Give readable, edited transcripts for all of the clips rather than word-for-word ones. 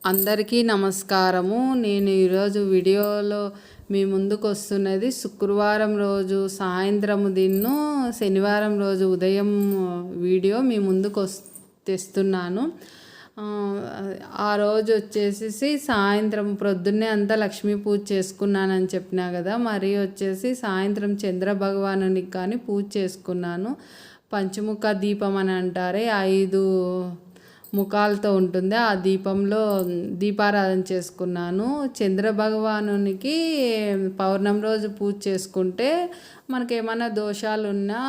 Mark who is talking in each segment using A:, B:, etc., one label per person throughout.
A: అందరికీ నమస్కారము. నేను ఈరోజు వీడియోలో మీ ముందుకు వస్తున్నది శుక్రవారం రోజు సాయంత్రం దిన్ను శనివారం రోజు ఉదయం వీడియో మీ ముందుకు తెస్తున్నాను. ఆ రోజు వచ్చేసి సాయంత్రం ప్రొద్దున్నే అంతా లక్ష్మీ పూజ చేసుకున్నానని చెప్పినా కదా. మరి వచ్చేసి సాయంత్రం చంద్ర భగవానునికి కానీ పూజ చేసుకున్నాను. పంచముఖ దీపం అని అంటారే, 5 ముఖాలతో ఉంటుంది. ఆ దీపంలో దీపారాధన చేసుకున్నాను. చంద్ర భగవానునికి పౌర్ణమి రోజు పూజ చేసుకుంటే మనకేమైనా దోషాలున్నా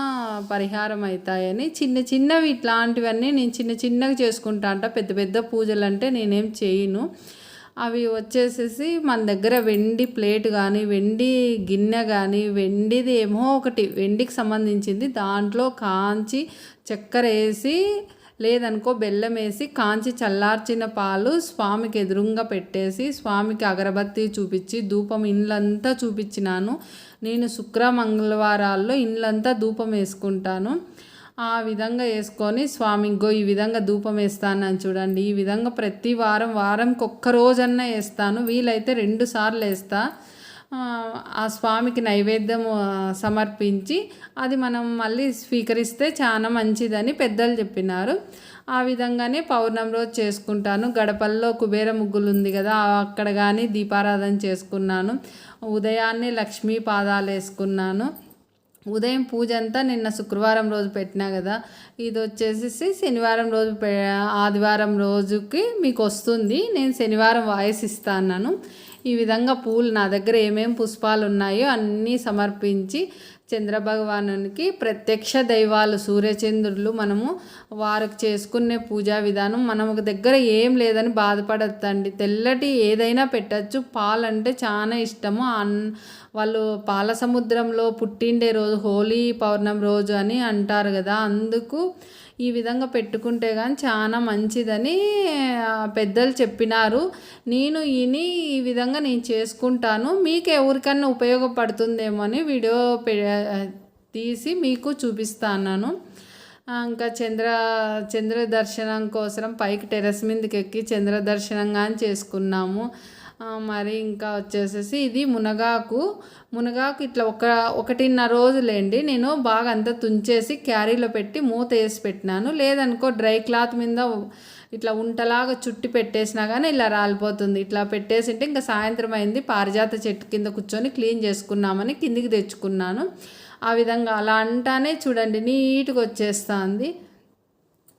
A: పరిహారం అవుతాయని చిన్నవి ఇట్లాంటివన్నీ నేను చిన్నగా చేసుకుంటా అంట. పెద్ద పెద్ద పూజలు అంటే నేనేం చేయను. అవి వచ్చేసేసి మన దగ్గర వెండి ప్లేట్ కానీ వెండి గిన్నె కానీ వెండిది ఏమో ఒకటి వెండికి సంబంధించింది దాంట్లో కాంచి చక్కెర వేసి లేదనుకో బెల్లం వేసి కాంచి చల్లార్చిన పాలు స్వామికి ఎదురుగా పెట్టేసి స్వామికి అగరబత్తి చూపించి ధూపం ఇండ్లంతా చూపించినాను. నేను మంగళవారాల్లో ఇండ్లంతా ధూపం వేసుకుంటాను. ఆ విధంగా వేసుకొని స్వామికి ఈ విధంగా ధూపం వేస్తానని చూడండి. ఈ విధంగా ప్రతి వారంకి ఒక్క రోజన్నా వేస్తాను. వీలైతే 2 సార్లు వేస్తా. ఆ స్వామికి నైవేద్యం సమర్పించి అది మనం మళ్ళీ స్వీకరిస్తే చాలా మంచిదని పెద్దలు చెప్పినారు. ఆ విధంగానే పౌర్ణమి రోజు చేసుకుంటాను. గడపల్లో కుబేర ముగ్గులు ఉంది కదా, అక్కడ కానీ దీపారాధన చేసుకున్నాను. ఉదయాన్నే లక్ష్మీ పాదాలు వేసుకున్నాను. ఉదయం పూజ అంతా నిన్న శుక్రవారం రోజు పెట్టినా కదా, ఇది వచ్చేసి శనివారం రోజు ఆదివారం రోజుకి మీకు వస్తుంది. నేను శనివారం వాయిస్ ఇస్తాను. ఈ విధంగా పూలు నా దగ్గర ఏమేమి పుష్పాలు ఉన్నాయో అన్నీ సమర్పించి చంద్రభగవానునికి ప్రత్యక్ష దైవాలు సూర్యచంద్రులు మనము వారికి చేసుకునే పూజా విధానం. మనం ఒక దగ్గర ఏం లేదని బాధపడద్దండి. తెల్లటి ఏదైనా పెట్టచ్చు. పాలంటే చాలా ఇష్టము. వాళ్ళు పాల సముద్రంలో పుట్టిండే రోజు హోలీ పౌర్ణమి రోజు అని అంటారు కదా, అందుకు ఈ విధంగా పెట్టుకుంటే కానీ చాలా మంచిదని పెద్దలు చెప్పినారు. నేను ఈ విధంగా నేను చేసుకుంటాను. మీకు ఎవరికన్నా ఉపయోగపడుతుందేమో అని వీడియో తీసి మీకు చూపిస్తాను. ఇంకా చంద్ర దర్శనం కోసం పైకి టెర్రస్ మీదకి ఎక్కి చంద్ర దర్శనం కానీ చేసుకున్నాము. మరి ఇంకా వచ్చేసేసి ఇది మునగాకు ఇట్లా 1.5 రోజులేండి. నేను బాగా అంతా తుంచేసి క్యారీలో పెట్టి మూత వేసి పెట్టినాను. లేదనుకో డ్రై క్లాత్ మీద ఇట్లా ఉంటలాగా చుట్టి పెట్టేసినా కానీ ఇలా రాలిపోతుంది. ఇట్లా పెట్టేసింటే ఇంకా సాయంత్రం అయింది. పారిజాత చెట్టు కింద కూర్చొని క్లీన్ చేసుకున్నామని కిందికి తెచ్చుకున్నాను. ఆ విధంగా అలా అంటానే చూడండి నీట్గా వచ్చేస్తుంది.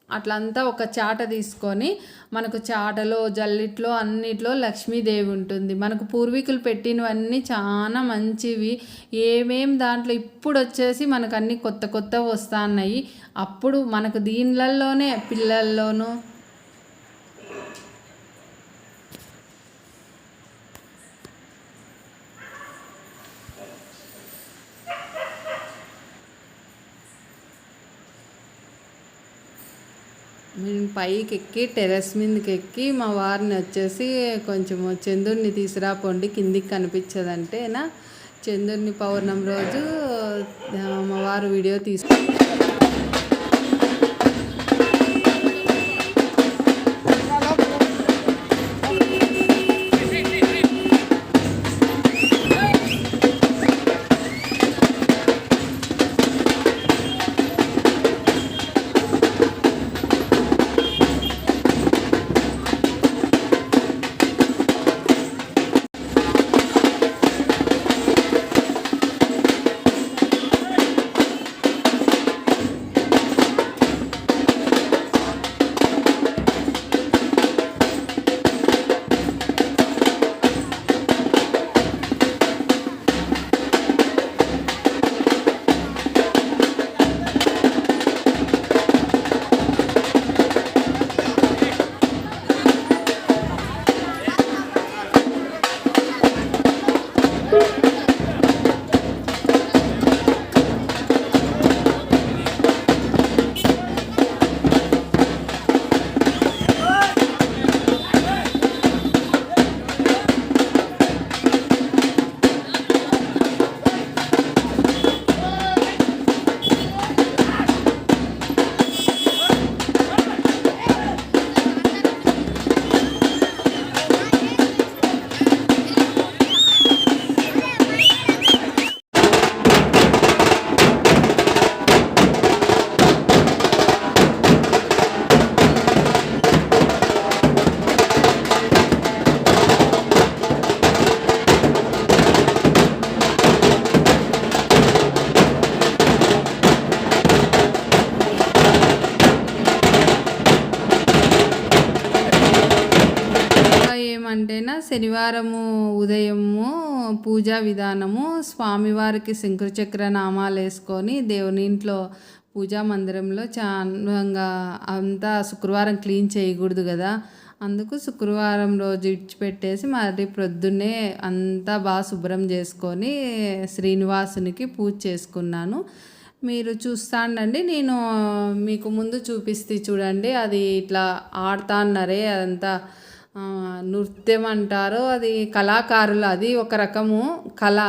A: అట్లంతా ఒక చాట తీసుకొని మనకు చాటలో జల్లిట్లో అన్నిట్లో లక్ష్మీదేవి ఉంటుంది. మనకు పూర్వీకులు పెట్టినవన్నీ చాలా మంచివి. ఏమేం దాంట్లో ఇప్పుడు వచ్చేసి మనకు అన్నీ కొత్త వస్తున్నాయి. అప్పుడు మనకు దీనిలలోనే పిల్లల్లోనూ మేము పైకి ఎక్కి టెర్రస్ మీదకి ఎక్కి మా వారిని వచ్చేసి కొంచెం చంద్రుడిని తీసుకురాపోండి కిందికి కనిపించదంటేనా చంద్రుడిని పౌర్ణమి రోజు మా వారు వీడియో అంటేనా శనివారము ఉదయము పూజా విధానము స్వామివారికి శంకుచక్ర నామాలు వేసుకొని దేవుని ఇంట్లో పూజా మందిరంలో చాలాగా అంతా శుక్రవారం క్లీన్ చేయకూడదు కదా. అందుకు శుక్రవారం రోజు ఇడిచిపెట్టేసి మరి ప్రొద్దున్నే అంతా బాగా శుభ్రం చేసుకొని శ్రీనివాసునికి పూజ చేసుకున్నాను. మీరు చూస్తాండండి, నేను మీకు ముందు చూపిస్తే చూడండి. అది ఇట్లా ఆడుతా అన్నారే, అదంతా నృత్యం అంటారు, అది కళాకారులు, అది ఒక రకము కళ.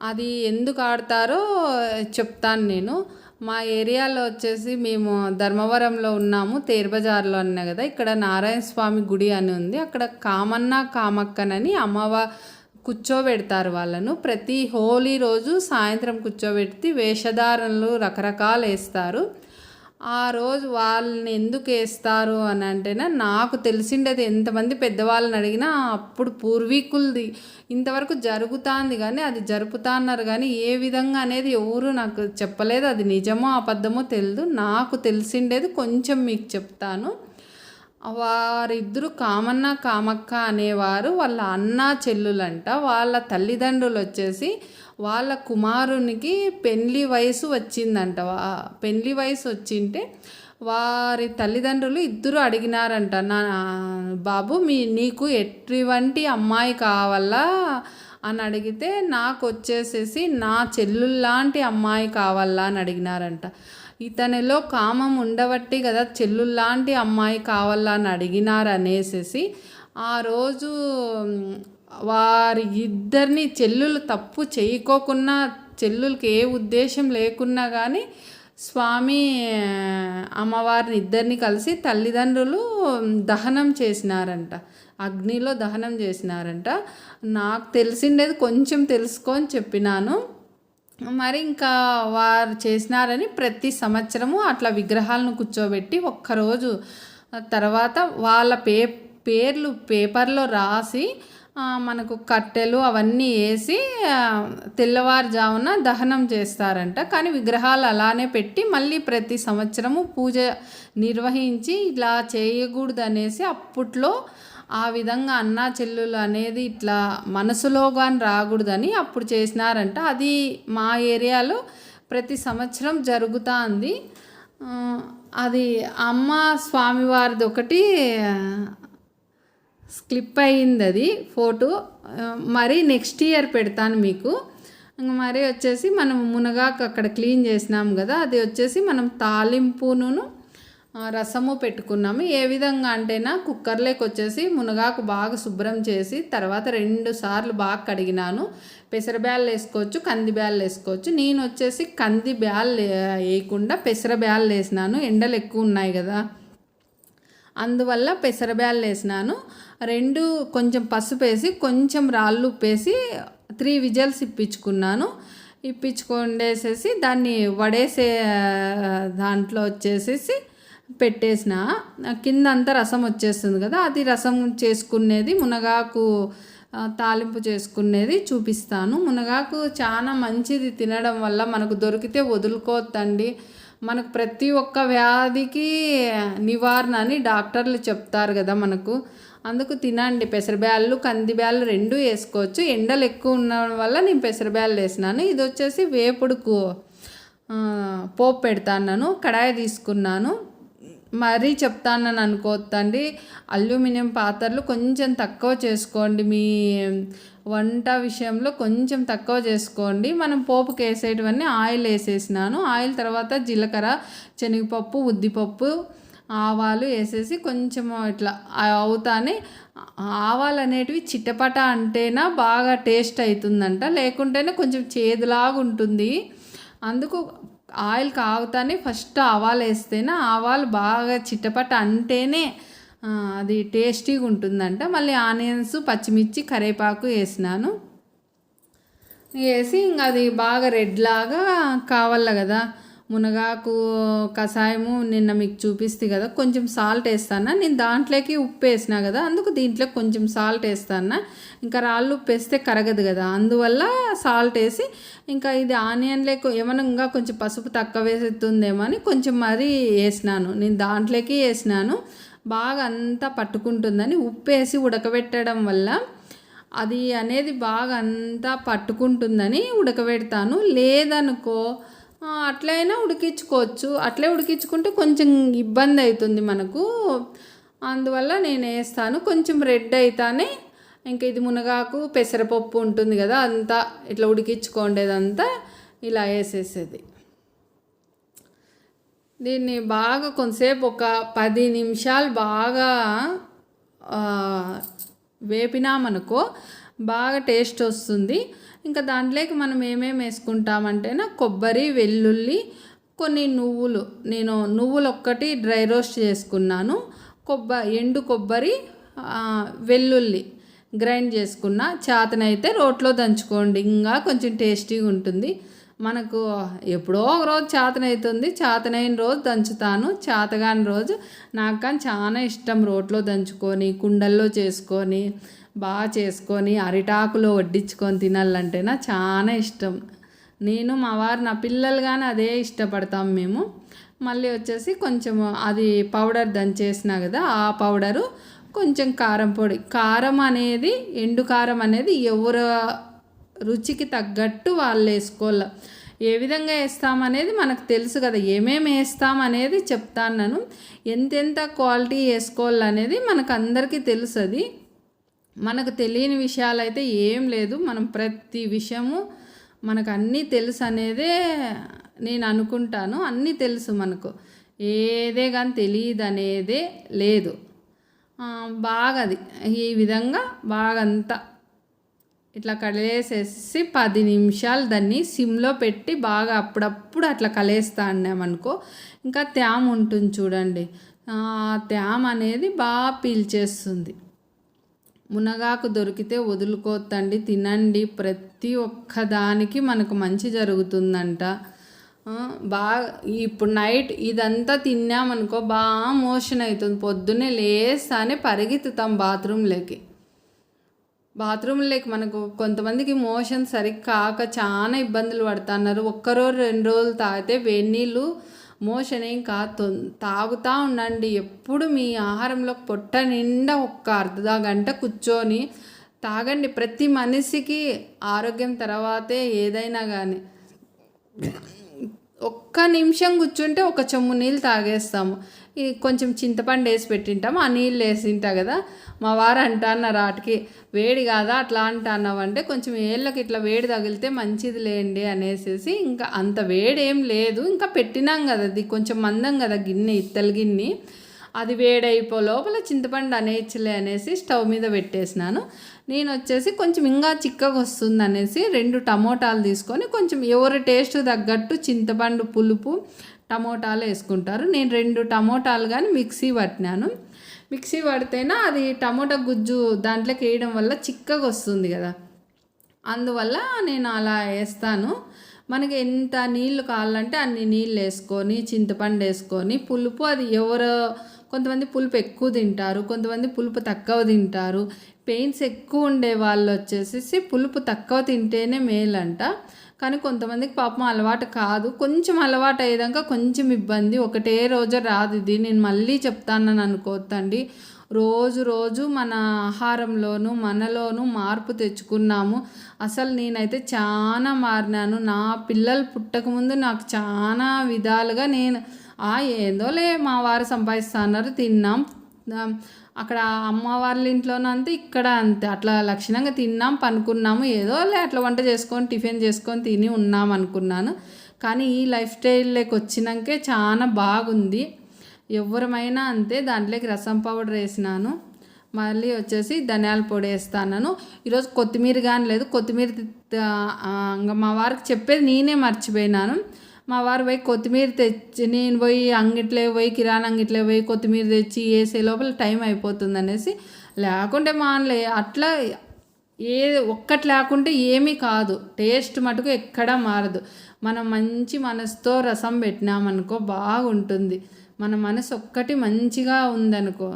A: అది ఎందుకు ఆడతారో చెప్తాను నేను. మా ఏరియాలో వచ్చేసి మేము ధర్మవరంలో ఉన్నాము, తేరు బజార్లో అన్నా కదా. ఇక్కడ నారాయణ స్వామి గుడి అని ఉంది. అక్కడ కామన్న కామక్కనని కూర్చోబెడతారు వాళ్ళను. ప్రతి హోలీ రోజు సాయంత్రం కూర్చోబెట్టి వేషధారణలు రకరకాలు వేస్తారు. ఆ రోజు వాళ్ళని ఎందుకు వేస్తారు అని అంటేనే నాకు తెలిసిండేది. ఎంతమంది పెద్దవాళ్ళని అడిగినా అప్పుడు పూర్వీకులది ఇంతవరకు జరుగుతుంది కానీ అది జరుపుతా అన్నారు కానీ ఏ విధంగా అనేది ఎవరు నాకు చెప్పలేదు. అది నిజమో అబద్ధమో తెలియదు. నాకు తెలిసిండేది కొంచెం మీకు చెప్తాను. వారిద్దరు కామన్న కామక్క అనేవారు వాళ్ళ అన్న చెల్లులంట. వాళ్ళ తల్లిదండ్రులు వచ్చేసి వాళ్ళ కుమారునికి పెళ్లి వయసు వచ్చిందంట. పెళ్లి వయసు వచ్చింటే వారి తల్లిదండ్రులు ఇద్దరు అడిగినారంట, నా బాబు నీకు ఎటువంటి అమ్మాయి కావాలా అని అడిగితే నాకు వచ్చేసేసి నా చెల్లుల్లాంటి అమ్మాయి కావాలా అని అడిగినారంట. ఇతనిలో కామం ఉండబట్టి కదా చెల్లుల్లాంటి అమ్మాయి కావాలా అని అడిగినారనేసేసి ఆ రోజు వారి ఇద్దరిని చెల్లులు తప్పు చేయకోకున్నా, చెల్లులకి ఏ ఉద్దేశం లేకున్నా కానీ స్వామి అమ్మవారిని ఇద్దరిని కలిసి తల్లిదండ్రులు దహనం చేసినారంట, అగ్నిలో దహనం చేసినారంట. నాకు తెలిసిండేది కొంచెం తెలుసుకొని చెప్పినాను. మరి ఇంకా వారు చేసినారని ప్రతి సంవత్సరము అట్లా విగ్రహాలను కూర్చోబెట్టి ఒక్కరోజు తర్వాత వాళ్ళ పేర్లు పేపర్లో రాసి మనకు కట్టెలు అవన్నీ వేసి తెల్లవారుజామున దహనం చేస్తారంట. కానీ విగ్రహాలు అలానే పెట్టి మళ్ళీ ప్రతి సంవత్సరము పూజ నిర్వహించి ఇలా చేయకూడదు అనేసి అప్పట్లో ఆ విధంగా అన్నా చెల్లులు అనేది ఇట్లా మనసులో కానీ రాకూడదని అప్పుడు చేసినారంట. అది మా ఏరియాలో ప్రతి సంవత్సరం జరుగుతుంది. అది అమ్మ స్వామివారిది ఒకటి స్క్లిప్ అయ్యింది, అది ఫోటో. మరి నెక్స్ట్ ఇయర్ పెడతాను మీకు. మరి వచ్చేసి మనం మునగాకు అక్కడ క్లీన్ చేసినాము కదా, అది వచ్చేసి మనం తాలింపును రసము పెట్టుకున్నాము. ఏ విధంగా అంటేనా కుక్కర్లోకి వచ్చేసి మునగాకు బాగా శుభ్రం చేసి తర్వాత 2 సార్లు బాగా కడిగినాను. పెసరబ్యాళ్ళు వేసుకోవచ్చు, కంది బ్యాళ్ళు వేసుకోవచ్చు. నేను వచ్చేసి కంది బ్యాళ్ళు వేయకుండా పెసరబ్యాళ్ళు వేసినాను. ఎండలు ఎక్కువ ఉన్నాయి కదా, అందువల్ల పెసరబ్యాళ్ళు వేసినాను. 2 కొంచెం పసుపు వేసి కొంచెం రాళ్ళు ఉప్పేసి 3 విజిల్స్ ఇప్పించుకున్నాను. ఇప్పించుకొండేసేసి దాన్ని వడేసే దాంట్లో వచ్చేసేసి పెట్టేసిన కింద అంతా రసం వచ్చేస్తుంది కదా, అది రసం చేసుకునేది మునగాకు తాలింపు చేసుకునేది చూపిస్తాను. మునగాకు చాలా మంచిది, తినడం వల్ల మనకు దొరికితే వదులుకోవద్దండి. మనకు ప్రతి ఒక్క వ్యాధికి నివారణ అని డాక్టర్లు చెప్తారు కదా మనకు. అందుకు తినండి. పెసరబ్యాళ్ళు కంది బ్యాళ్ళు 2 వేసుకోవచ్చు. ఎండలు ఎక్కువ ఉండడం వల్ల నేను పెసరబ్యాళ్ళు వేసినాను. ఇది వచ్చేసి వేపుడుకు పోపు పెడతాను. కడాయి తీసుకున్నాను. మరీ చెప్తానని అనుకోవద్దండి. అల్యూమినియం పాత్రలు కొంచెం తక్కువ చేసుకోండి. మీ వంట విషయంలో కొంచెం తక్కువ చేసుకోండి. మనం పోపుకి వేసేటివన్నీ ఆయిల్ వేసేసినాను. ఆయిల్ తర్వాత జీలకర్ర, శనగపప్పు, ఉద్దిపప్పు, ఆవాలు వేసేసి కొంచెం ఇట్లా అవుతానే ఆవాలు అనేటివి చిట్టపట అంటేనా బాగా టేస్ట్ అవుతుందంట, లేకుంటేనే కొంచెం చేదులాగా ఉంటుంది. అందుకు ఆయిల్ కాగుతానే ఫస్ట్ ఆవాలు వేస్తేనే ఆవాలు బాగా చిట్టపట అంటేనే అది టేస్టీగా ఉంటుందంట. మళ్ళీ ఆనియన్స్, పచ్చిమిర్చి, కరివేపాకు వేసినాను. వేసి ఇంకా అది బాగా రెడ్ లాగా కావాల కదా. మునగాకు కషాయము నిన్న మీకు చూపిస్తే కదా, కొంచెం సాల్ట్ వేస్తాను నేను. దాంట్లోకి ఉప్పు వేసినా కదా, అందుకు దీంట్లో కొంచెం సాల్ట్ వేస్తాను. ఇంకా రాళ్ళు ఉప్పు వేస్తే కరగదు కదా, అందువల్ల సాల్ట్ వేసి ఇంకా ఇది ఆనియన్లోకి ఏమైనా ఇంకా కొంచెం పసుపు తక్కువ వేస్తుందేమో అని కొంచెం మరీ వేసినాను. నేను దాంట్లోకి వేసినాను. బాగా అంతా పట్టుకుంటుందని ఉప్పేసి ఉడకబెట్టడం వల్ల అది అనేది బాగా అంతా పట్టుకుంటుందని ఉడకబెడతాను. లేదనుకో అట్లయినా ఉడికించుకోవచ్చు. అట్లే ఉడికించుకుంటే కొంచెం ఇబ్బంది అవుతుంది మనకు. అందువల్ల నేను వేస్తాను. కొంచెం రెడ్ అయితానే ఇంకా ఇది మునగాకు పెసరపప్పు ఉంటుంది కదా, అంతా ఇట్లా ఉడికించుకోండేదంతా ఇలా వేసేసేది. దీన్ని బాగా కొంతసేపు ఒక 10 నిమిషాలు బాగా వేపినామనుకో బాగా టేస్ట్ వస్తుంది. ఇంకా దాంట్లోకి మనం ఏమేమి వేసుకుంటామంటేనా కొబ్బరి, వెల్లుల్లి, కొన్ని నువ్వులు. నేను నువ్వులు ఒక్కటి డ్రై రోస్ట్ చేసుకున్నాను. ఎండు కొబ్బరి, వెల్లుల్లి గ్రైండ్ చేసుకున్న. చేతనైతే రోట్లో దంచుకోండి, ఇంకా కొంచెం టేస్టీగా ఉంటుంది. మనకు ఎప్పుడో ఒక రోజు చేతనవుతుంది, చేతనైన రోజు దంచుతాను. చేతగాని రోజు నాకు కానీ చాలా ఇష్టం రోట్లో దంచుకొని కుండల్లో చేసుకొని బాగా చేసుకొని అరిటాకులో వడ్డించుకొని తినాలంటేనా చాలా ఇష్టం. నేను మా వారు నా పిల్లలు కానీ అదే ఇష్టపడతాం మేము. మళ్ళీ వచ్చేసి కొంచెం అది పౌడర్ దంచేసినా కదా, ఆ పౌడరు కొంచెం కారం పొడి. కారం అనేది ఎండు కారం అనేది ఎవరు రుచికి తగ్గట్టు వాళ్ళు వేసుకోవాలి. ఏ విధంగా వేస్తామనేది మనకు తెలుసు కదా, ఏమేమి వేస్తామనేది చెప్తాను నేను. ఎంతెంత క్వాలిటీ వేసుకోవాలనేది మనకు అందరికీ తెలుసు. అది మనకు తెలియని విషయాలు అయితే ఏం లేదు. మనం ప్రతి విషయము మనకు అన్నీ తెలుసు అనేదే నేను అనుకుంటాను. అన్నీ తెలుసు మనకు, ఏదే కానీ తెలియదు అనేదే లేదు. బాగా అది ఈ విధంగా బాగా అంతా ఇట్లా కడిగేసేసి 10 నిమిషాలు దాన్ని సిమ్లో పెట్టి బాగా అప్పుడప్పుడు అట్లా కలేస్తా అన్నామనుకో ఇంకా తేమ ఉంటుంది చూడండి, తేమ అనేది బాగా పీల్చేస్తుంది. మునగాకు దొరికితే వదులుకోవద్దండి, తినండి. ప్రతి ఒక్కదానికి మనకు మంచి జరుగుతుందంట. బాగా ఇప్పుడు నైట్ ఇదంతా తిన్నామనుకో బాగా మోషన్ అవుతుంది. పొద్దున్నే లేస్తానే పరిగెత్తుతాం బాత్రూంలోకి. మనకు కొంతమందికి మోషన్ సరిగ్గా కాక చాలా ఇబ్బందులు పడుతున్నారు. ఒక్కరోజు 2 రోజులు తాగితే వేడినీళ్ళు మోషన్ ఏం కాదు, తాగుతూ ఉండండి. ఎప్పుడు మీ ఆహారంలో పొట్ట నిండా ఒక అర్ధ గంట కూర్చొని తాగండి. ప్రతి మనిషికి ఆరోగ్యం తర్వాతే ఏదైనా కానీ. ఒక్క నిమిషం కూర్చుంటే ఒక చెంబు నీళ్ళు తాగేస్తాము. కొంచెం చింతపండు వేసి పెట్టింటాము, ఆ నీళ్ళు వేసింటా కదా. మా వారు అంటున్నారు వాటికి, వేడి కాదా అట్లా అంటున్నావంటే, కొంచెం ఏళ్ళకి ఇట్లా వేడి తగిలితే మంచిది లేండి అనేసి. ఇంకా అంత వేడి ఏం లేదు, ఇంకా పెట్టినాం కదా, అది కొంచెం మందం కదా గిన్నె, ఇత్తల గిన్నె, అది వేడైపో లోపల చింతపండు అనేయచ్చులే అనేసి స్టవ్ మీద పెట్టేసినాను. నేను వచ్చేసి కొంచెం ఇంకా చిక్కగా వస్తుంది అనేసి 2 టమోటాలు తీసుకొని కొంచెం ఎవరి టేస్ట్ తగ్గట్టు చింతపండు పులుపు టమోటాలు వేసుకుంటారు. నేను 2 టమోటాలు కానీ మిక్సీ పట్టినాను. మిక్సీ పడితేనా అది టమోటా గుజ్జు దాంట్లోకి వేయడం వల్ల చిక్కగా వస్తుంది కదా, అందువల్ల నేను అలా వేస్తాను. మనకి ఎంత నీళ్ళు కావాలంటే అన్ని నీళ్ళు వేసుకొని చింతపండు వేసుకొని పులుపు అది కొంతమంది పులుపు ఎక్కువ తింటారు, కొంతమంది పులుపు తక్కువ తింటారు. పెయిన్స్ ఎక్కువ ఉండే వాళ్ళు వచ్చేసి పులుపు తక్కువ తింటేనే మేలంట. కానీ కొంతమందికి పాపం అలవాటు కాదు. కొంచెం అలవాటు అయ్యేదాకా కొంచెం ఇబ్బంది, ఒకటే రోజు రాదు ఇది. నేను మళ్ళీ చెప్తానని అనుకోవద్దండి. రోజు మన ఆహారంలోనూ మనలోనూ మార్పు తెచ్చుకున్నాము. అసలు నేనైతే చాలా మారినాను. నా పిల్లలు పుట్టకముందు నాకు చాలా విధాలుగా నేను ఏందోలే మా వారు సంపాదిస్తున్నారు తిన్నాం, అక్కడ అమ్మ వాళ్ళ ఇంట్లోనూ అంతే ఇక్కడ అంతే, అట్లా లక్షణంగా తిన్నాం పనుకున్నాము, ఏదోలే అట్లా వంట చేసుకొని టిఫిన్ చేసుకొని తిని ఉన్నాం అనుకున్నాను. కానీ ఈ లైఫ్ స్టైల్లోకి వచ్చినాకే చాలా బాగుంది. ఎవరమైనా అంతే. దాంట్లోకి రసం పౌడర్ వేసినాను, మళ్ళీ వచ్చేసి ధనియాల పొడి వేస్తాను. ఈరోజు కొత్తిమీర కానీ లేదు. కొత్తిమీర ఇంకా మా వారికి చెప్పేది నేనే మర్చిపోయినాను. మా వారు పోయి కొత్తిమీర తెచ్చి, నేను పోయి కిరాణా అంగిట్లో పోయి కొత్తిమీర తెచ్చి వేసే లోపల టైం అయిపోతుంది అనేసి, లేకుంటే మానలే అట్లా ఒక్కటి లేకుంటే ఏమీ కాదు. టేస్ట్ మటుకు ఎక్కడా మారదు. మనం మంచి మనసుతో రసం పెట్టినామనుకో బాగుంటుంది. మన మనసు ఒక్కటి మంచిగా ఉందనుకో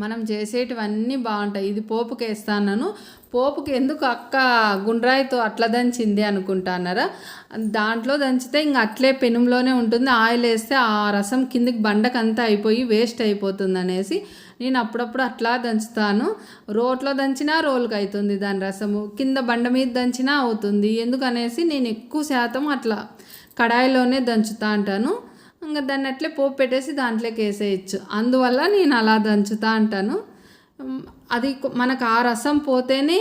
A: మనం చేసేటివన్నీ బాగుంటాయి. ఇది పోపుకి వేస్తాను. పోపుకి ఎందుకు అక్క గుండ్రాయితో అట్లా దంచింది అనుకుంటున్నారా? దాంట్లో దంచితే ఇంక అట్లే పెనంలోనే ఉంటుంది. ఆయిల్ వేస్తే ఆ రసం కిందికి బండకంతా అయిపోయి వేస్ట్ అయిపోతుంది అనేసి నేను అప్పుడప్పుడు అట్లా దంచుతాను. రోట్లో దంచినా రోలుకి అవుతుంది దాని రసము, కింద బండ మీద దంచినా అవుతుంది. ఎందుకనేసి నేను ఎక్కువ శాతం అట్లా కడాయిలోనే దంచుతా అంటాను. ఇంకా దాన్ని అట్లే పోపు పెట్టేసి దాంట్లోకి వేసేయచ్చు. అందువల్ల నేను అలా దంచుతా అంటాను. అది మనకు ఆ రసం పోతేనే,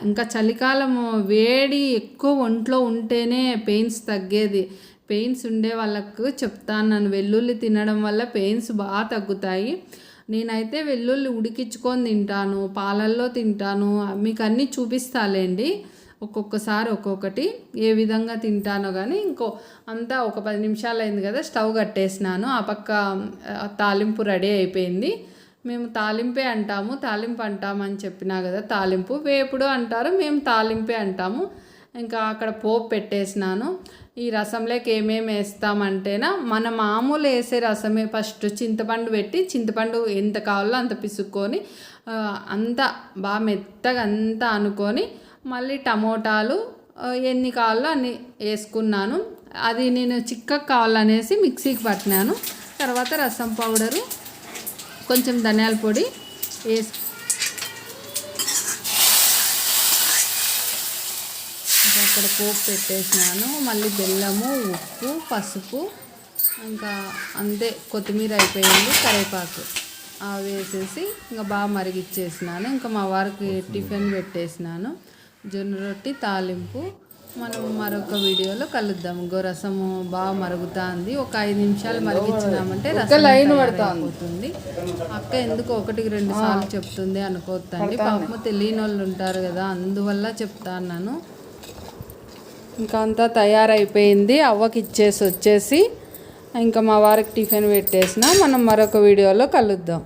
A: ఇంకా చలికాలం వేడి ఎక్కువ ఒంట్లో ఉంటేనే పెయిన్స్ తగ్గేది. పెయిన్స్ ఉండే వాళ్ళకు చెప్తాను నేను, వెల్లుల్లి తినడం వల్ల పెయిన్స్ బాగా తగ్గుతాయి. నేనైతే వెల్లుల్లి ఉడికించుకొని తింటాను, పాలల్లో తింటాను. మీకు అన్నీ చూపిస్తాలేండి ఒక్కొక్కసారి ఒక్కొక్కటి ఏ విధంగా తింటానో. కానీ అంతా ఒక 10 నిమిషాలు అయింది కదా, స్టవ్ కట్టేసినాను. ఆ పక్క తాలింపు రెడీ అయిపోయింది. మేము తాలింపే అంటాము, తాలింపు అంటామని చెప్పినా కదా. తాలింపు వేపుడు అంటారు, మేము తాలింపే అంటాము. ఇంకా అక్కడ పోపు పెట్టేసినాను. ఈ రసంలోకి ఏమేమి వేస్తామంటేనా, మన మామూలు వేసే రసమే. ఫస్ట్ చింతపండు పెట్టి, చింతపండు ఎంత కావాలో అంత పిసుక్కొని అంతా బాగా మెత్తగా అంతా అనుకొని, మళ్ళీ టమోటాలు ఎన్ని కావాలో అన్ని వేసుకున్నాను. అది నేను చిక్కగా కావాలనేసి మిక్సీకి పట్టినాను. తర్వాత రసం పౌడరు, కొంచెం ధనియాల పొడి వేసి అక్కడ పోపు పెట్టేసినాను. మళ్ళీ బెల్లము, ఉప్పు, పసుపు, ఇంకా అంతే, కొత్తిమీర అయిపోయింది, కరివేపాకు వేసేసి ఇంకా బాగా మరిగిచ్చేసినాను. ఇంకా మా వారికి టిఫిన్ పెట్టేసినాను, జొన్న రొట్టి తాలింపు. మనం మరొక వీడియోలో కలుద్దాం. రసము బాగా మరుగుతుంది. ఒక 5 నిమిషాలు మరిగించినామంటే రసం అయిపోతుంది. అక్క ఎందుకు 1-2 సార్లు చెప్తుంది అనుకోవద్దండి, పాపము తెలియని వాళ్ళు ఉంటారు కదా, అందువల్ల చెప్తాను. ఇంకా అంతా తయారైపోయింది. అవ్వకి ఇచ్చేసి వచ్చేసి ఇంకా మా వారికి టిఫిన్ పెట్టేసిన. మనం మరొక వీడియోలో కలుద్దాం.